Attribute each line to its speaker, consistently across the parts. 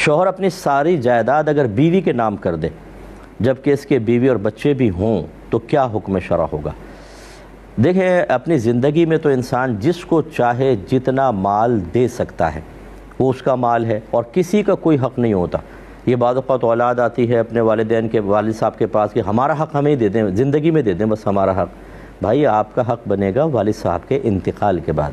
Speaker 1: شوہر اپنی ساری جائیداد اگر بیوی کے نام کر دے جبکہ اس کے بیوی اور بچے بھی ہوں تو کیا حکم شرع ہوگا؟ دیکھیں، اپنی زندگی میں تو انسان جس کو چاہے جتنا مال دے سکتا ہے، وہ اس کا مال ہے اور کسی کا کوئی حق نہیں ہوتا۔ یہ بعض اوقات اولاد آتی ہے اپنے والدین کے والد صاحب کے پاس کہ ہمارا حق ہمیں دے دیں، زندگی میں دے دیں بس ہمارا حق۔ بھائی، آپ کا حق بنے گا والد صاحب کے انتقال کے بعد،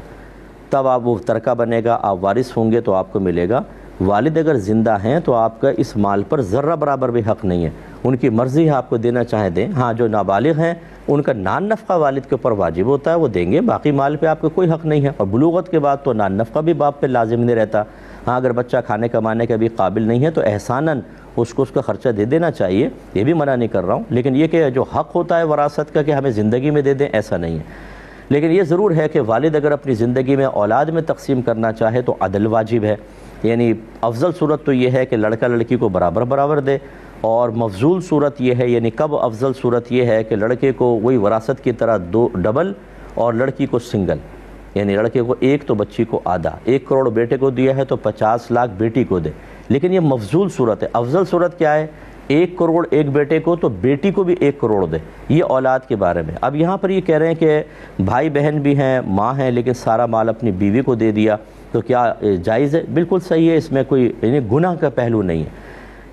Speaker 1: تب آپ وہ ترکہ بنے گا، آپ وارث ہوں گے تو آپ کو ملے گا۔ والد اگر زندہ ہیں تو آپ کا اس مال پر ذرہ برابر بھی حق نہیں ہے، ان کی مرضی ہے، آپ کو دینا چاہے دیں۔ ہاں، جو نابالغ ہیں ان کا نان نفقہ والد کے اوپر واجب ہوتا ہے، وہ دیں گے، باقی مال پہ آپ کا کوئی حق نہیں ہے۔ اور بلوغت کے بعد تو نان نفقہ بھی باپ پہ لازم نہیں رہتا۔ ہاں، اگر بچہ کھانے کمانے کا بھی قابل نہیں ہے تو احساناً اس کو اس کا خرچہ دے دینا چاہیے، یہ بھی منع نہیں کر رہا ہوں، لیکن یہ کہ جو حق ہوتا ہے وراثت کا کہ ہمیں زندگی میں دے دیں، ایسا نہیں ہے۔ لیکن یہ ضرور ہے کہ والد اگر اپنی زندگی میں اولاد میں تقسیم کرنا چاہے تو عدل واجب ہے، یعنی افضل صورت تو یہ ہے کہ لڑکا لڑکی کو برابر برابر دے، اور مفضول صورت یہ ہے، یعنی کب افضل صورت یہ ہے کہ لڑکے کو وہی وراثت کی طرح دو ڈبل اور لڑکی کو سنگل، یعنی لڑکے کو 1 تو بچی کو آدھا، 1 کروڑ بیٹے کو دیا ہے تو 50 لاکھ بیٹی کو دے۔ لیکن یہ مفضول صورت ہے۔ افضل صورت کیا ہے؟ 1 کروڑ ایک بیٹے کو تو بیٹی کو بھی 1 کروڑ دے، یہ اولاد کے بارے میں۔ اب یہاں پر یہ کہہ رہے ہیں کہ بھائی بہن بھی ہیں، ماں ہیں، لیکن سارا مال اپنی بیوی کو دے دیا تو کیا جائز ہے؟ بالکل صحیح ہے، اس میں کوئی یعنی گناہ کا پہلو نہیں ہے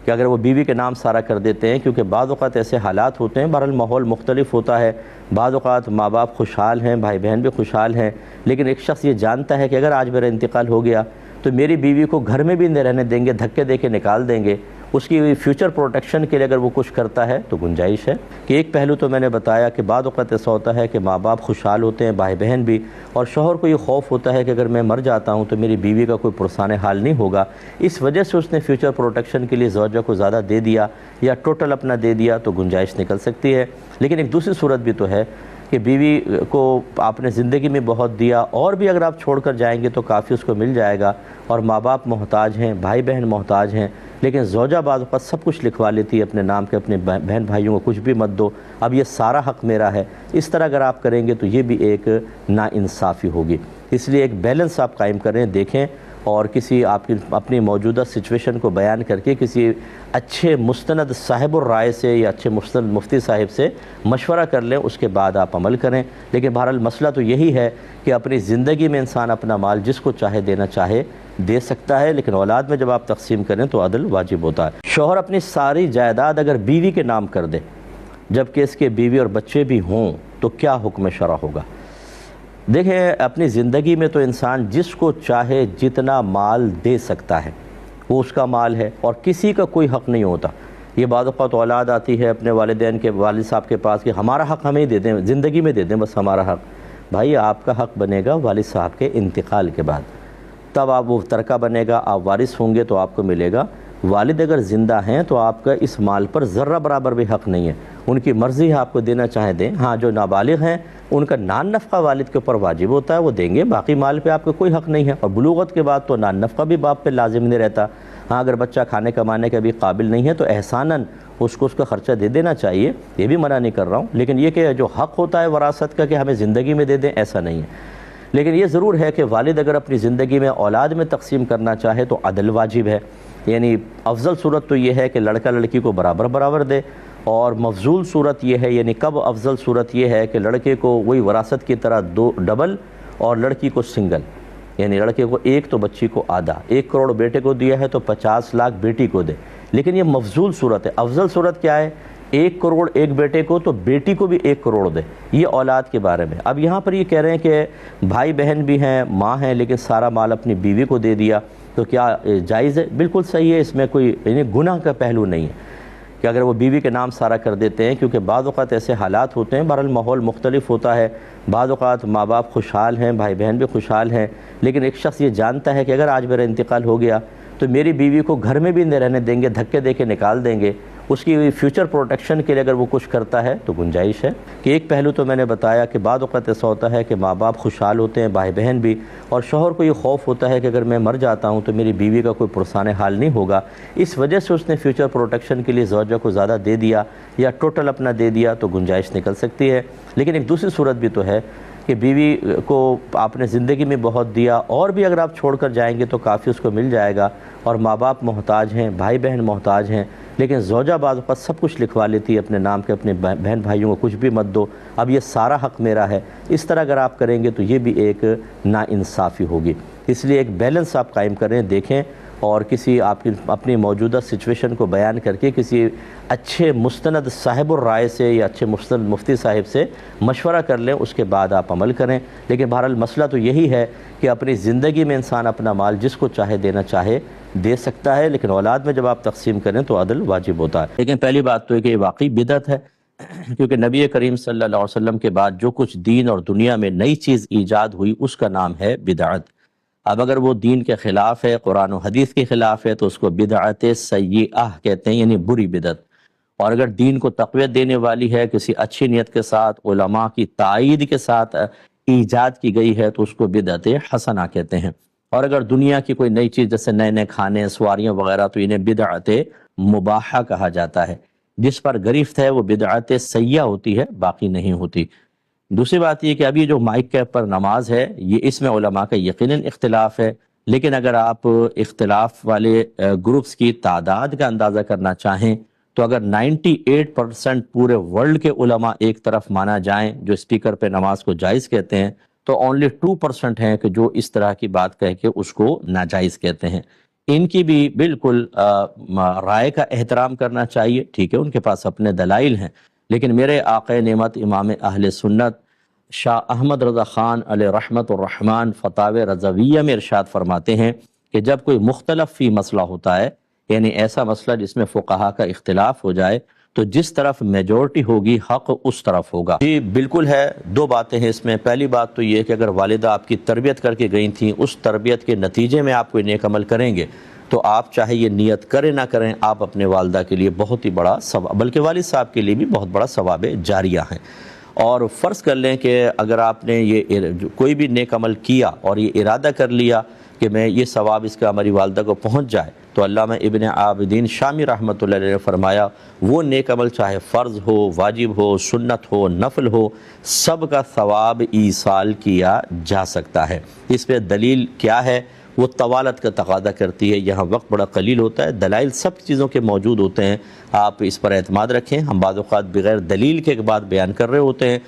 Speaker 1: کہ اگر وہ بیوی کے نام سارا کر دیتے ہیں، کیونکہ بعض اوقات ایسے حالات ہوتے ہیں، بہرحال ماحول مختلف ہوتا ہے، بعض اوقات ماں باپ خوشحال ہیں، بھائی بہن بھی خوشحال ہیں، لیکن ایک شخص یہ جانتا ہے کہ اگر آج میرا انتقال ہو گیا تو میری بیوی کو گھر میں بھی نہیں رہنے دیں گے، دھکے دے کے نکال دیں گے، اس کی فیوچر پروٹیکشن کے لیے اگر وہ کچھ کرتا ہے تو گنجائش ہے۔ کہ ایک پہلو تو میں نے بتایا کہ بعض اوقات ایسا ہوتا ہے کہ ماں باپ خوشحال ہوتے ہیں، بھائی بہن بھی، اور شوہر کو یہ خوف ہوتا ہے کہ اگر میں مر جاتا ہوں تو میری بیوی کا کوئی پرسان حال نہیں ہوگا، اس وجہ سے اس نے فیوچر پروٹیکشن کے لیے زوجہ کو زیادہ دے دیا یا ٹوٹل اپنا دے دیا تو گنجائش نکل سکتی ہے۔ لیکن ایک دوسری صورت بھی تو ہے کہ بیوی کو آپ نے زندگی میں بہت دیا، اور بھی اگر آپ چھوڑ کر جائیں گے تو کافی اس کو مل جائے گا، اور ماں باپ محتاج ہیں، بھائی بہن محتاج ہیں، لیکن زوجہ بعض اوقات سب کچھ لکھوا لیتی ہے اپنے نام کے، اپنے بہن بھائیوں کو کچھ بھی مت دو، اب یہ سارا حق میرا ہے۔ اس طرح اگر آپ کریں گے تو یہ بھی ایک ناانصافی ہوگی۔ اس لیے ایک بیلنس آپ قائم کریں، دیکھیں، اور کسی آپ کی اپنی موجودہ سچویشن کو بیان کر کے کسی اچھے مستند صاحب الرائے سے یا اچھے مستند مفتی صاحب سے مشورہ کر لیں، اس کے بعد آپ عمل کریں۔ لیکن بہرحال مسئلہ تو یہی ہے کہ اپنی زندگی میں انسان اپنا مال جس کو چاہے دینا چاہے دے سکتا ہے، لیکن اولاد میں جب آپ تقسیم کریں تو عدل واجب ہوتا ہے۔ شوہر اپنی ساری جائیداد اگر بیوی کے نام کر دے جبکہ اس کے بیوی اور بچے بھی ہوں تو کیا حکم شرع ہوگا؟ دیکھیں، اپنی زندگی میں تو انسان جس کو چاہے جتنا مال دے سکتا ہے، وہ اس کا مال ہے اور کسی کا کوئی حق نہیں ہوتا۔ یہ بعض اوقات اولاد آتی ہے اپنے والدین کے والد صاحب کے پاس کہ ہمارا حق ہمیں دے دیں، زندگی میں دے دیں بس ہمارا حق۔ بھائی، آپ کا حق بنے گا والد صاحب کے انتقال کے بعد، تب آپ وہ ترکہ بنے گا، آپ وارث ہوں گے تو آپ کو ملے گا۔ والد اگر زندہ ہیں تو آپ کا اس مال پر ذرہ برابر بھی حق نہیں ہے، ان کی مرضی ہے، آپ کو دینا چاہے دیں۔ ہاں، جو نابالغ ہیں ان کا نان نفقہ والد کے اوپر واجب ہوتا ہے، وہ دیں گے، باقی مال پہ آپ کا کوئی حق نہیں ہے۔ اور بلوغت کے بعد تو نان نفقہ بھی باپ پہ لازم نہیں رہتا۔ ہاں، اگر بچہ کھانے کمانے کا بھی قابل نہیں ہے تو احساناً اس کو اس کا خرچہ دے دینا چاہیے، یہ بھی منع نہیں کر رہا ہوں، لیکن یہ کہ جو حق ہوتا ہے وراثت کا کہ ہمیں زندگی میں دے دیں، ایسا نہیں ہے۔ لیکن یہ ضرور ہے کہ والد اگر اپنی زندگی میں اولاد میں تقسیم کرنا چاہے تو عدل واجب ہے، یعنی افضل صورت تو یہ ہے کہ لڑکا لڑکی کو برابر برابر دے، اور مفضول صورت یہ ہے، یعنی کب افضل صورت یہ ہے کہ لڑکے کو وہی وراثت کی طرح دو ڈبل اور لڑکی کو سنگل، یعنی لڑکے کو 1 تو بچی کو آدھا، 1 کروڑ بیٹے کو دیا ہے تو 50 لاکھ بیٹی کو دے۔ لیکن یہ مفضول صورت ہے۔ افضل صورت کیا ہے؟ 1 کروڑ ایک بیٹے کو تو بیٹی کو بھی 1 کروڑ دے، یہ اولاد کے بارے میں۔ اب یہاں پر یہ کہہ رہے ہیں کہ بھائی بہن بھی ہیں، ماں ہیں، لیکن سارا مال اپنی بیوی کو دے دیا تو کیا جائز ہے؟ بالکل صحیح ہے، اس میں کوئی یعنی گناہ کا پہلو نہیں ہے کہ اگر وہ بیوی کے نام سارا کر دیتے ہیں، کیونکہ بعض اوقات ایسے حالات ہوتے ہیں، بہرحال ماحول مختلف ہوتا ہے، بعض اوقات ماں باپ خوشحال ہیں، بھائی بہن بھی خوشحال ہیں، لیکن ایک شخص یہ جانتا ہے کہ اگر آج میرا انتقال ہو گیا تو میری بیوی کو گھر میں بھی نہیں رہنے دیں گے، دھکے دے کے نکال دیں گے، اس کی فیوچر پروٹیکشن کے لیے اگر وہ کچھ کرتا ہے تو گنجائش ہے۔ کہ ایک پہلو تو میں نے بتایا کہ بعض اوقات ایسا ہوتا ہے کہ ماں باپ خوشحال ہوتے ہیں، بھائی بہن بھی، اور شوہر کو یہ خوف ہوتا ہے کہ اگر میں مر جاتا ہوں تو میری بیوی کا کوئی پرسان حال نہیں ہوگا، اس وجہ سے اس نے فیوچر پروٹیکشن کے لیے زوجہ کو زیادہ دے دیا یا ٹوٹل اپنا دے دیا تو گنجائش نکل سکتی ہے۔ لیکن ایک دوسری صورت بھی تو ہے کہ بیوی کو آپ نے زندگی میں بہت دیا، اور بھی اگر آپ چھوڑ کر جائیں گے تو کافی اس کو مل جائے گا، اور ماں باپ محتاج ہیں، بھائی بہن محتاج ہیں، لیکن زوجہ بعض اوقات سب کچھ لکھوا لیتی ہے اپنے نام کے، اپنے بہن بھائیوں کو کچھ بھی مت دو، اب یہ سارا حق میرا ہے۔ اس طرح اگر آپ کریں گے تو یہ بھی ایک ناانصافی ہوگی۔ اس لیے ایک بیلنس آپ قائم کریں، دیکھیں، اور کسی آپ کی اپنی موجودہ سچویشن کو بیان کر کے کسی اچھے مستند صاحب الرائے سے یا اچھے مستند مفتی صاحب سے مشورہ کر لیں، اس کے بعد آپ عمل کریں۔ لیکن بہرحال مسئلہ تو یہی ہے کہ اپنی زندگی میں انسان اپنا مال جس کو چاہے دینا چاہے دے سکتا ہے، لیکن اولاد میں جب آپ تقسیم کریں تو عدل واجب ہوتا ہے۔ لیکن پہلی بات تو ہے کہ یہ واقعی بدعت ہے، کیونکہ نبی کریم صلی اللہ علیہ وسلم کے بعد جو کچھ دین اور دنیا میں نئی چیز ایجاد ہوئی اس کا نام ہے بدعت۔ اب اگر وہ دین کے خلاف ہے، قرآن و حدیث کے خلاف ہے، تو اس کو بدعت سیئہ کہتے ہیں، یعنی بری بدعت۔ اور اگر دین کو تقویت دینے والی ہے، کسی اچھی نیت کے ساتھ، علماء کی تائید کے ساتھ ایجاد کی گئی ہے، تو اس کو بدعت حسنہ کہتے ہیں۔ اور اگر دنیا کی کوئی نئی چیز جیسے نئے نئے کھانے، سواریاں وغیرہ، تو انہیں بدعت مباحہ کہا جاتا ہے۔ جس پر گرفت ہے وہ بدعت سیئہ ہوتی ہے، باقی نہیں ہوتی۔ دوسری بات یہ کہ ابھی جو مائک کے پر نماز ہے، یہ اس میں علماء کا یقیناً اختلاف ہے، لیکن اگر آپ اختلاف والے گروپس کی تعداد کا اندازہ کرنا چاہیں تو اگر 98% پورے ورلڈ کے علماء ایک طرف مانا جائیں جو اسپیکر پہ نماز کو جائز کہتے ہیں، تو اونلی 2% ہیں کہ جو اس طرح کی بات کہہ کے اس کو ناجائز کہتے ہیں۔ ان کی بھی بالکل رائے کا احترام کرنا چاہیے، ٹھیک ہے، ان کے پاس اپنے دلائل ہیں، لیکن میرے آقا نعمت امام اہل سنت شاہ احمد رضا خان علیہ رحمت الرحمن فتاوی رضویہ میں ارشاد فرماتے ہیں کہ جب کوئی مختلف فی مسئلہ ہوتا ہے، یعنی ایسا مسئلہ جس میں فقہا کا اختلاف ہو جائے، تو جس طرف میجورٹی ہوگی حق اس طرف ہوگا۔ جی بالکل ہے، دو باتیں ہیں اس میں۔ پہلی بات تو یہ کہ اگر والدہ آپ کی تربیت کر کے گئی تھیں، اس تربیت کے نتیجے میں آپ کوئی نیک عمل کریں گے، تو آپ چاہے یہ نیت کریں نہ کریں، آپ اپنے والدہ کے لیے بہت ہی بڑا ثواب، بلکہ والد صاحب کے لیے بھی بہت بڑا ثواب جاریہ ہیں۔ اور فرض کر لیں کہ اگر آپ نے یہ کوئی بھی نیک عمل کیا اور یہ ارادہ کر لیا کہ میں یہ ثواب اس کا ہماری والدہ کو پہنچ جائے، تو علامہ ابن عابدین شامی رحمۃ اللہ علیہ نے فرمایا وہ نیک عمل چاہے فرض ہو، واجب ہو، سنت ہو، نفل ہو، سب کا ثواب ایصال کیا جا سکتا ہے۔ اس پہ دلیل کیا ہے؟ وہ طوالت کا تقاضا کرتی ہے، یہاں وقت بڑا قلیل ہوتا ہے، دلائل سب چیزوں کے موجود ہوتے ہیں، آپ اس پر اعتماد رکھیں۔ ہم بعض اوقات بغیر دلیل کے بات بیان کر رہے ہوتے ہیں،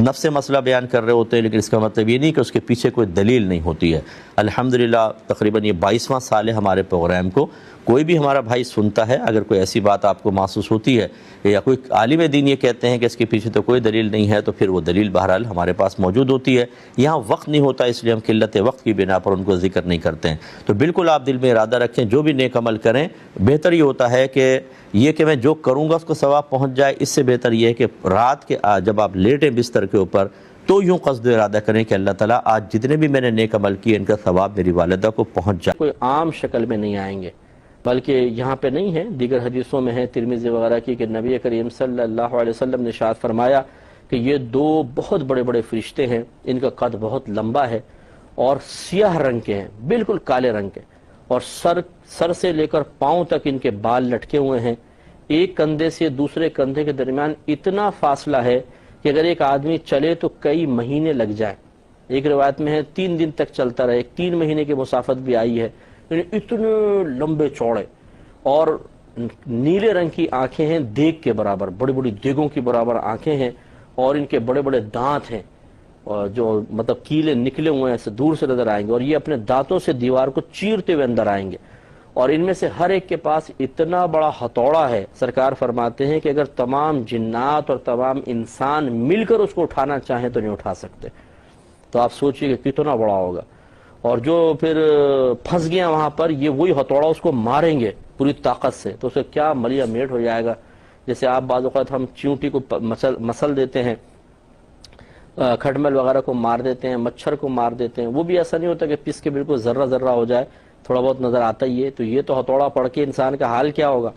Speaker 1: نفس مسئلہ بیان کر رہے ہوتے ہیں، لیکن اس کا مطلب یہ نہیں کہ اس کے پیچھے کوئی دلیل نہیں ہوتی ہے۔ الحمدللہ تقریباً یہ 22واں سال ہے ہمارے پروگرام کو، کوئی بھی ہمارا بھائی سنتا ہے، اگر کوئی ایسی بات آپ کو محسوس ہوتی ہے یا کوئی عالم دین یہ کہتے ہیں کہ اس کے پیچھے تو کوئی دلیل نہیں ہے، تو پھر وہ دلیل بہرحال ہمارے پاس موجود ہوتی ہے۔ یہاں وقت نہیں ہوتا، اس لیے ہم قلت وقت کی بنا پر ان کو ذکر نہیں کرتے ہیں۔ تو بالکل آپ دل میں ارادہ رکھیں، جو بھی نیک عمل کریں، بہتر یہ ہوتا ہے کہ میں جو کروں گا اس کو ثواب پہنچ جائے، اس سے بہتر یہ ہے کہ رات کے جب آپ لیٹیں بستر کے اوپر تو یوں قصد ارادہ کریں کہ اللہ تعالیٰ آج جتنے بھی میں نے نیک عمل کیے ان کا ثواب میری والدہ کو پہنچ جائے۔
Speaker 2: کوئی عام شکل میں نہیں آئیں گے، بلکہ یہاں پہ نہیں ہے، دیگر حدیثوں میں ہے ترمذی وغیرہ کی کہ نبی کریم صلی اللہ علیہ وسلم نے ارشاد فرمایا کہ یہ دو بہت بڑے بڑے فرشتے ہیں، ان کا قد بہت لمبا ہے اور سیاہ رنگ کے ہیں، بالکل کالے رنگ کے، اور سر سے لے کر پاؤں تک ان کے بال لٹکے ہوئے ہیں۔ ایک کندھے سے دوسرے کندھے کے درمیان اتنا فاصلہ ہے کہ اگر ایک آدمی چلے تو کئی مہینے لگ جائیں۔ ایک روایت میں ہے 3 دن تک چلتا رہے، 3 مہینے کی مسافت بھی آئی ہے، یعنی اتنے لمبے چوڑے، اور نیلے رنگ کی آنکھیں ہیں دیگ کے برابر، بڑی بڑی دیگوں کی برابر آنکھیں ہیں، اور ان کے بڑے بڑے دانت ہیں، اور جو مطلب کیلے نکلے ہوئے ہیں، ایسے دور سے نظر آئیں گے، اور یہ اپنے دانتوں سے دیوار کو چیرتے ہوئے اندر آئیں گے، اور ان میں سے ہر ایک کے پاس اتنا بڑا ہتھوڑا ہے، سرکار فرماتے ہیں کہ اگر تمام جنات اور تمام انسان مل کر اس کو اٹھانا چاہیں تو نہیں اٹھا سکتے۔ تو آپ سوچئے کہ کتنا بڑا ہوگا، اور جو پھر پھنس گیا وہاں پر، یہ وہی ہتھوڑا اس کو ماریں گے پوری طاقت سے، تو اسے کیا ملیا میٹ ہو جائے گا۔ جیسے آپ بعض اوقات ہم چیونٹی کو مسل دیتے ہیں، کھٹمل وغیرہ کو مار دیتے ہیں، مچھر کو مار دیتے ہیں، وہ بھی ایسا نہیں ہوتا کہ پس کے بالکل ذرہ ذرہ ہو جائے، تھوڑا بہت نظر آتا ہی ہے۔ تو یہ تو ہتھوڑا پڑ کے انسان کا حال کیا ہوگا،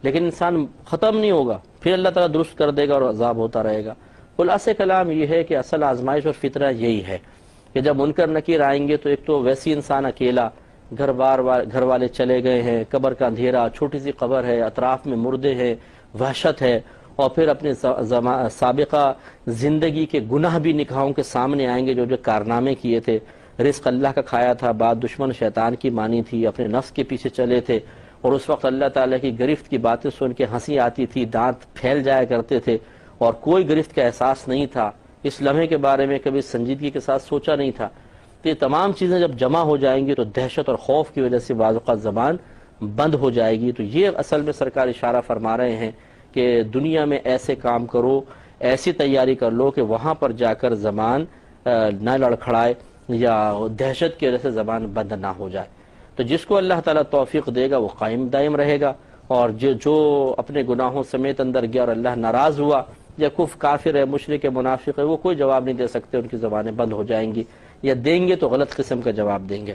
Speaker 2: لیکن انسان ختم نہیں ہوگا، پھر اللہ تعالیٰ درست کر دے گا اور عذاب ہوتا رہے گا۔ خلاصہ کلام یہ ہے کہ اصل آزمائش اور فطرہ یہی ہے کہ جب منکر نکیر آئیں گے تو ایک تو ویسی انسان اکیلا، گھر والے چلے گئے ہیں، قبر کا اندھیرا، چھوٹی سی قبر ہے، اطراف میں مردے ہیں، وحشت ہے، اور پھر اپنے سابقہ زندگی کے گناہ بھی نگاہوں کے سامنے آئیں گے، جو جو کارنامے کیے تھے، رزق اللہ کا کھایا تھا، بات دشمن شیطان کی مانی تھی، اپنے نفس کے پیچھے چلے تھے، اور اس وقت اللہ تعالیٰ کی گرفت کی باتیں سن کے ہنسی آتی تھی، دانت پھیل جایا کرتے تھے، اور کوئی گرفت کا احساس نہیں تھا، اس لمحے کے بارے میں کبھی سنجیدگی کے ساتھ سوچا نہیں تھا۔ تو یہ تمام چیزیں جب جمع ہو جائیں گی تو دہشت اور خوف کی وجہ سے بعض اوقات زبان بند ہو جائے گی۔ تو یہ اصل میں سرکار اشارہ فرما رہے ہیں کہ دنیا میں ایسے کام کرو، ایسی تیاری کر لو کہ وہاں پر جا کر زبان نہ لڑکھڑائے یا دہشت کی وجہ سے زبان بند نہ ہو جائے۔ تو جس کو اللہ تعالیٰ توفیق دے گا وہ قائم دائم رہے گا، اور جو اپنے گناہوں سمیت اندر گیا اور اللہ ناراض ہوا، یا کافر ہے، مشرک ہے، منافق ہے، وہ کوئی جواب نہیں دے سکتے، ان کی زبانیں بند ہو جائیں گی، یا دیں گے تو غلط قسم کا جواب دیں گے۔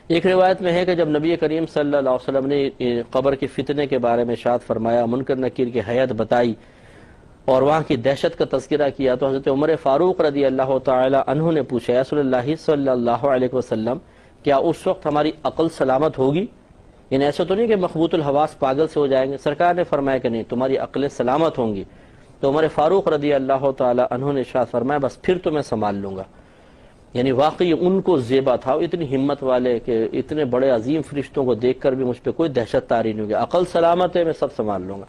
Speaker 2: ایک روایت میں ہے کہ جب نبی کریم صلی اللہ علیہ وسلم نے قبر کے فتنے کے بارے میں ارشاد فرمایا، منکر نکیر کی حیت بتائی اور وہاں کی دہشت کا تذکرہ کیا، تو حضرت عمر فاروق رضی اللہ تعالی عنہ نے پوچھا، یا رسول اللہ صلی اللہ علیہ وسلم، کیا اس وقت ہماری عقل سلامت ہوگی؟ یعنی ایسا تو نہیں کہ مخبوط الحواس پاگل سے ہو جائیں گے؟ سرکار نے فرمایا کہ نہیں، تمہاری عقلیں سلامت ہوں گی۔ تو عمر فاروق رضی اللہ تعالی عنہ نے ارشاد فرمایا، بس پھر تو میں سنبھال لوں گا۔ یعنی واقعی ان کو زیبا تھا، اتنی ہمت والے کہ اتنے بڑے عظیم فرشتوں کو دیکھ کر بھی مجھ پہ کوئی دہشت طاری نہیں ہوگی، عقل سلامت ہے، میں سب سنبھال لوں گا۔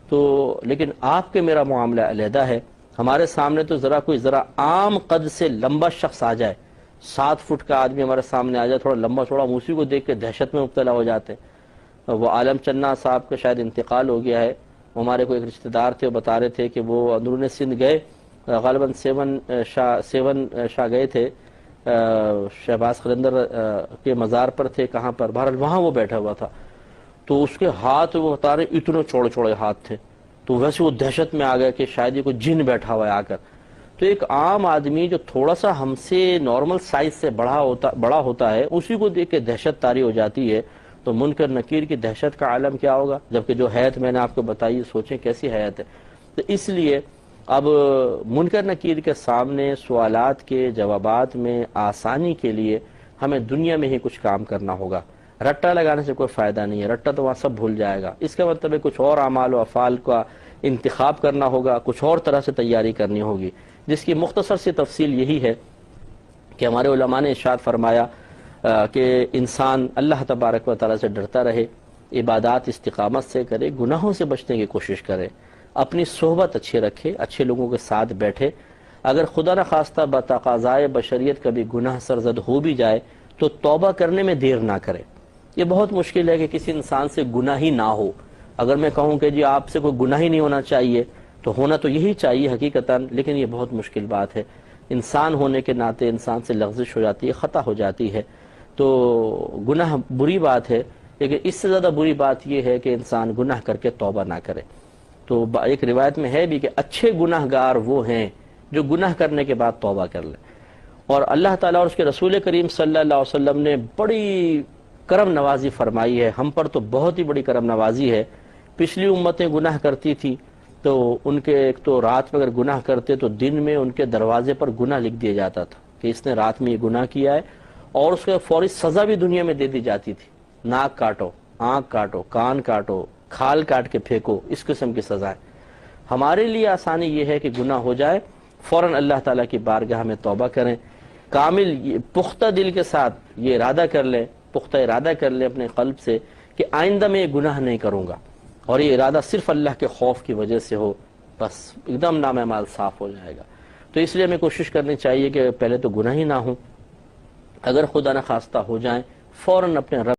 Speaker 2: تو لیکن آپ کے میرا معاملہ علیحدہ ہے، ہمارے سامنے تو ذرا عام قد سے لمبا شخص آ جائے، 7 فٹ کا آدمی ہمارے سامنے آ جائے، تھوڑا لمبا چوڑا، اسی کو دیکھ کے دہشت میں مبتلا ہو جاتے ہیں۔ وہ عالم چنا صاحب کا شاید انتقال ہو گیا ہے، ہمارے کوئی ایک رشتہ دار تھے، وہ بتا رہے تھے کہ وہ اندرون سندھ گئے، غالباً سیون شاہ گئے تھے، شہباز قلندر کے مزار پر تھے، کہاں پر، بہرحال وہاں وہ بیٹھا ہوا تھا، تو اس کے ہاتھ، وہ بتا رہے اتنے چوڑے چوڑے ہاتھ تھے، تو ویسے وہ دہشت میں آ گئے کہ شاید یہ کوئی جن بیٹھا ہوا ہے آ کر۔ تو ایک عام آدمی جو تھوڑا سا ہم سے نارمل سائز سے بڑا ہوتا ہے، اسی کو دیکھ کے دہشت طاری ہو جاتی ہے، تو منکر نکیر کی دہشت کا عالم کیا ہوگا؟ جبکہ جو حیت میں نے آپ کو بتائی، سوچیں کیسی حیت ہے۔ تو اس لیے اب منکر نکیر کے سامنے سوالات کے جوابات میں آسانی کے لیے ہمیں دنیا میں ہی کچھ کام کرنا ہوگا۔ رٹا لگانے سے کوئی فائدہ نہیں ہے، رٹا تو وہاں سب بھول جائے گا۔ اس کا مطلب ہے کچھ اور اعمال و افعال کا انتخاب کرنا ہوگا، کچھ اور طرح سے تیاری کرنی ہوگی، جس کی مختصر سی تفصیل یہی ہے کہ ہمارے علماء نے ارشاد فرمایا کہ انسان اللہ تبارک و تعالیٰ سے ڈرتا رہے، عبادات استقامت سے کرے، گناہوں سے بچنے کی کوشش کرے، اپنی صحبت اچھی رکھے، اچھے لوگوں کے ساتھ بیٹھے، اگر خدا نخواستہ بتقاضائے بشریت کبھی گناہ سرزد ہو بھی جائے تو توبہ کرنے میں دیر نہ کرے۔ یہ بہت مشکل ہے کہ کسی انسان سے گناہ ہی نہ ہو۔ اگر میں کہوں کہ جی آپ سے کوئی گناہ ہی نہیں ہونا چاہیے، تو ہونا تو یہی چاہیے حقیقتاً، لیکن یہ بہت مشکل بات ہے۔ انسان ہونے کے ناطے انسان سے لغزش ہو جاتی ہے، خطا ہو جاتی ہے، تو گناہ بری بات ہے، لیکن اس سے زیادہ بری بات یہ ہے کہ انسان گناہ کر کے توبہ نہ کرے۔ تو ایک روایت میں ہے بھی کہ اچھے گناہ گار وہ ہیں جو گناہ کرنے کے بعد توبہ کر لیں۔ اور اللہ تعالیٰ اور اس کے رسول کریم صلی اللہ علیہ وسلم نے بڑی کرم نوازی فرمائی ہے، ہم پر تو بہت ہی بڑی کرم نوازی ہے۔ پچھلی امتیں گناہ کرتی تھی تو ان کے ایک تو رات میں اگر گناہ کرتے تو دن میں ان کے دروازے پر گناہ لکھ دیا جاتا تھا کہ اس نے رات میں یہ گناہ کیا ہے، اور اس کو فوری سزا بھی دنیا میں دے دی جاتی تھی، ناک کاٹو، آنکھ کاٹو، کان کاٹو، کھال کاٹ کے پھینکو، اس قسم کی سزائیں۔ ہمارے لیے آسانی یہ ہے کہ گناہ ہو جائے فوراً اللہ تعالیٰ کی بارگاہ میں توبہ کریں، کامل پختہ دل کے ساتھ یہ ارادہ کر لیں، پختہ ارادہ کر لیں اپنے قلب سے کہ آئندہ میں یہ گناہ نہیں کروں گا، اور یہ ارادہ صرف اللہ کے خوف کی وجہ سے ہو، بس ایک دم نام اعمال صاف ہو جائے گا۔ تو اس لیے ہمیں کوشش کرنی چاہیے کہ پہلے تو گناہ ہی نہ ہوں، اگر خدا نخواستہ ہو جائیں فوراً اپنے رب